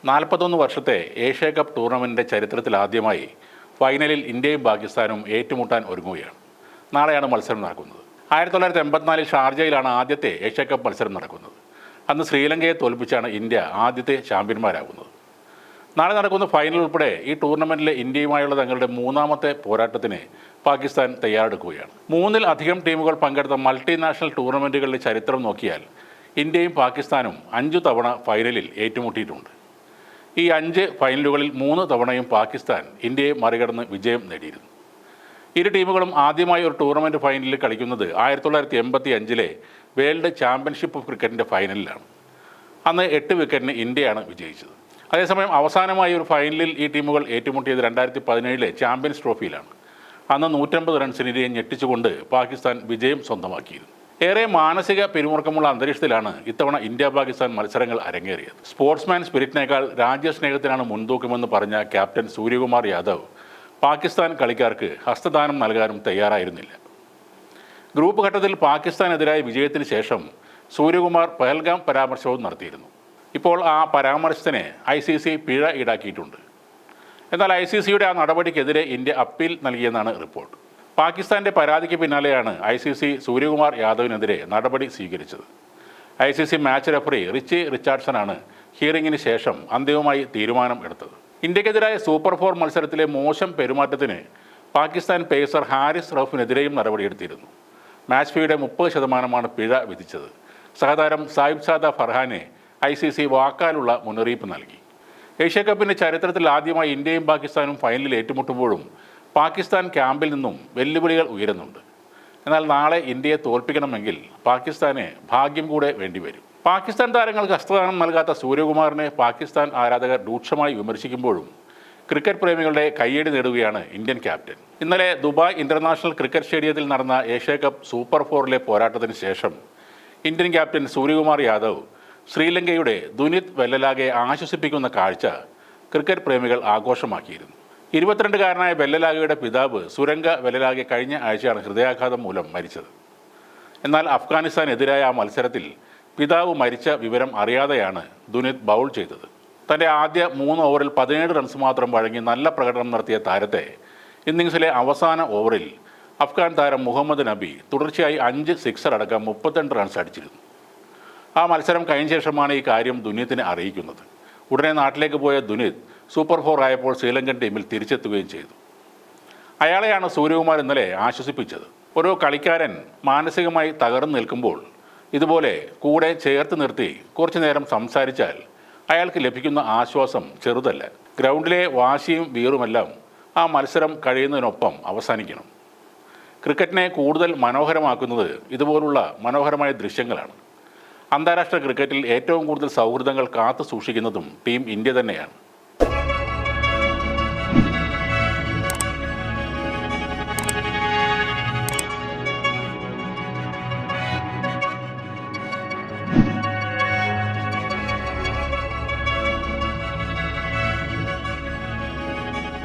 41 വർഷത്തെ Asia cup ടൂർണമെൻറ്റിൻ്റെ ചരിത്രത്തിലാദ്യമായി ഫൈനലിൽ ഇന്ത്യയും പാകിസ്ഥാനും ഏറ്റുമുട്ടാൻ ഒരുങ്ങുകയാണ്. നാളെയാണ് മത്സരം നടക്കുന്നത്. 1984 ഷാർജയിലാണ് ആദ്യത്തെ ഏഷ്യ കപ്പ് മത്സരം നടക്കുന്നത്. അന്ന് ശ്രീലങ്കയെ തോൽപ്പിച്ചാണ് ഇന്ത്യ ആദ്യത്തെ ചാമ്പ്യന്മാരാകുന്നത്. നാളെ നടക്കുന്ന ഫൈനൽ ഉൾപ്പെടെ ഈ ടൂർണമെൻറ്റിലെ ഇന്ത്യയുമായുള്ള തങ്ങളുടെ മൂന്നാമത്തെ പോരാട്ടത്തിന് പാകിസ്ഥാൻ തയ്യാറെടുക്കുകയാണ്. 3-ൽ അധികം ടീമുകൾ പങ്കെടുത്ത മൾട്ടിനാഷണൽ ടൂർണമെൻറ്റുകളുടെ ചരിത്രം നോക്കിയാൽ ഇന്ത്യയും പാകിസ്ഥാനും 5 തവണ ഫൈനലിൽ ഏറ്റുമുട്ടിയിട്ടുണ്ട്. ഈ 5 ഫൈനലുകളിൽ 3 തവണയും പാകിസ്ഥാൻ ഇന്ത്യയെ മറികടന്ന് വിജയം നേടിയിരുന്നു. ഇരു ടീമുകളും ആദ്യമായി ഒരു ടൂർണമെൻറ്റ് ഫൈനലിൽ കളിക്കുന്നത് 1985-ലെ വേൾഡ് ചാമ്പ്യൻഷിപ്പ് ഓഫ് ക്രിക്കറ്റിൻ്റെ ഫൈനലിലാണ്. അന്ന് 8 വിക്കറ്റിന് ഇന്ത്യയാണ് വിജയിച്ചത്. അതേസമയം അവസാനമായി ഒരു ഫൈനലിൽ ഈ ടീമുകൾ ഏറ്റുമുട്ടിയത് 2017-ലെ ചാമ്പ്യൻസ് ട്രോഫിയിലാണ്. അന്ന് 150 റൺസിന് ഇന്ത്യയെ ഞെട്ടിച്ചുകൊണ്ട് പാകിസ്ഥാൻ വിജയം സ്വന്തമാക്കിയിരുന്നു. ഏറെ മാനസിക പിരിമുറുക്കമുള്ള അന്തരീക്ഷത്തിലാണ് ഇത്തവണ ഇന്ത്യ പാകിസ്ഥാൻ മത്സരങ്ങൾ അരങ്ങേറിയത്. സ്പോർട്സ്മാൻ സ്പിരിറ്റിനേക്കാൾ രാജ്യസ്നേഹത്തിനാണ് മുൻതൂക്കമെന്ന് പറഞ്ഞ ക്യാപ്റ്റൻ സൂര്യകുമാർ യാദവ് പാകിസ്ഥാൻ കളിക്കാർക്ക് ഹസ്തദാനം നൽകാനും തയ്യാറായിരുന്നില്ല. ഗ്രൂപ്പ് ഘട്ടത്തിൽ പാകിസ്ഥാനെതിരായ വിജയത്തിന് ശേഷം സൂര്യകുമാർ പഹൽഗാം പരാമർശവും നടത്തിയിരുന്നു. ഇപ്പോൾ ആ പരാമർശത്തിന് ICC പിഴ ഈടാക്കിയിട്ടുണ്ട്. എന്നാൽ ICCയുടെ ആ നടപടിക്കെതിരെ ഇന്ത്യ അപ്പീൽ നൽകിയെന്നാണ് റിപ്പോർട്ട്. പാകിസ്ഥാൻ്റെ പരാതിക്ക് പിന്നാലെയാണ് ICC സൂര്യകുമാർ യാദവിനെതിരെ നടപടി സ്വീകരിച്ചത്. ICC മാച്ച് റഫറി റിച്ചി റിച്ചാർഡ്സണാണ് ഹിയറിംഗിന് ശേഷം അന്തിമമായി തീരുമാനം എടുത്തത്. ഇന്ത്യക്കെതിരായ സൂപ്പർ 4 മത്സരത്തിലെ മോശം പെരുമാറ്റത്തിന് പാകിസ്ഥാൻ പേസർ ഹാരിസ് റൌഫിനെതിരെയും നടപടിയെടുത്തിരുന്നു. മാച്ച് ഫീയുടെ 30% പിഴ വിധിച്ചത്. സഹതാരം സാഹിബ് സാദ ഫർഹാനെ ICC വാക്കാലുള്ള മുന്നറിയിപ്പ് നൽകി. ഏഷ്യ കപ്പിൻ്റെ ചരിത്രത്തിൽ ആദ്യമായി ഇന്ത്യയും പാകിസ്ഥാനും ഫൈനലിൽ ഏറ്റുമുട്ടുമ്പോഴും പാകിസ്ഥാൻ ക്യാമ്പിൽ നിന്നും വെല്ലുവിളികൾ ഉയരുന്നുണ്ട്. എന്നാൽ നാളെ ഇന്ത്യയെ തോൽപ്പിക്കണമെങ്കിൽ പാകിസ്ഥാന് ഭാഗ്യം കൂടെ വേണ്ടിവരും. പാകിസ്ഥാൻ താരങ്ങൾക്ക് ഹസ്തദാനം നൽകാത്ത സൂര്യകുമാറിനെ പാകിസ്ഥാൻ ആരാധകർ രൂക്ഷമായി വിമർശിക്കുമ്പോഴും ക്രിക്കറ്റ് പ്രേമികളുടെ കയ്യടി നേടുകയാണ് ഇന്ത്യൻ ക്യാപ്റ്റൻ. ഇന്നലെ ദുബായ് ഇൻ്റർനാഷണൽ ക്രിക്കറ്റ് സ്റ്റേഡിയത്തിൽ നടന്ന ഏഷ്യ കപ്പ് സൂപ്പർ 4-ലെ പോരാട്ടത്തിന് ശേഷം ഇന്ത്യൻ ക്യാപ്റ്റൻ സൂര്യകുമാർ യാദവ് ശ്രീലങ്കയുടെ ദുനിത് വെല്ലലാഗയെ ആശ്വസിപ്പിക്കുന്ന കാഴ്ച ക്രിക്കറ്റ് പ്രേമികൾ ആഘോഷമാക്കിയിരുന്നു. 22-കാരനായ വെല്ലലാഗയുടെ പിതാവ് സുരംഗ വെല്ലലാഗെ കഴിഞ്ഞ ആഴ്ചയാണ് ഹൃദയാഘാതം മൂലം മരിച്ചത്. എന്നാൽ അഫ്ഗാനിസ്ഥാനെതിരായ ആ മത്സരത്തിൽ പിതാവ് മരിച്ച വിവരം അറിയാതെയാണ് ദുനിത് ബൗൾ ചെയ്തത്. തൻ്റെ ആദ്യ 3 ഓവറിൽ 17 റൺസ് മാത്രം വഴങ്ങി നല്ല പ്രകടനം നടത്തിയ താരത്തെ ഇന്നിംഗ്സിലെ അവസാന ഓവറിൽ അഫ്ഗാൻ താരം മുഹമ്മദ് നബി തുടർച്ചയായി 5 സിക്സർ അടക്കം 32 റൺസ് അടിച്ചിരുന്നു. ആ മത്സരം കഴിഞ്ഞ ശേഷമാണ് ഈ കാര്യം ദുനിത്തിനെ അറിയിക്കുന്നത്. ഉടനെ നാട്ടിലേക്ക് പോയ ദുനിത് സൂപ്പർ 4 ആയപ്പോൾ ശ്രീലങ്കൻ ടീമിൽ തിരിച്ചെത്തുകയും ചെയ്തു. അയാളെയാണ് സൂര്യകുമാർ ഇന്നലെ ആശ്വസിപ്പിച്ചത്. ഓരോ കളിക്കാരൻ മാനസികമായി തകർന്നു നിൽക്കുമ്പോൾ ഇതുപോലെ കൂടെ ചേർത്ത് നിർത്തി കുറച്ചു നേരം സംസാരിച്ചാൽ അയാൾക്ക് ലഭിക്കുന്ന ആശ്വാസം ചെറുതല്ല. ഗ്രൗണ്ടിലെ വാശിയും വീറുമെല്ലാം ആ മത്സരം കഴിയുന്നതിനൊപ്പം അവസാനിക്കണം. ക്രിക്കറ്റിനെ കൂടുതൽ മനോഹരമാക്കുന്നത് ഇതുപോലുള്ള മനോഹരമായ ദൃശ്യങ്ങളാണ്. അന്താരാഷ്ട്ര ക്രിക്കറ്റിൽ ഏറ്റവും കൂടുതൽ സൗഹൃദങ്ങൾ കാത്തു സൂക്ഷിക്കുന്നതും ടീം ഇന്ത്യ തന്നെയാണ്.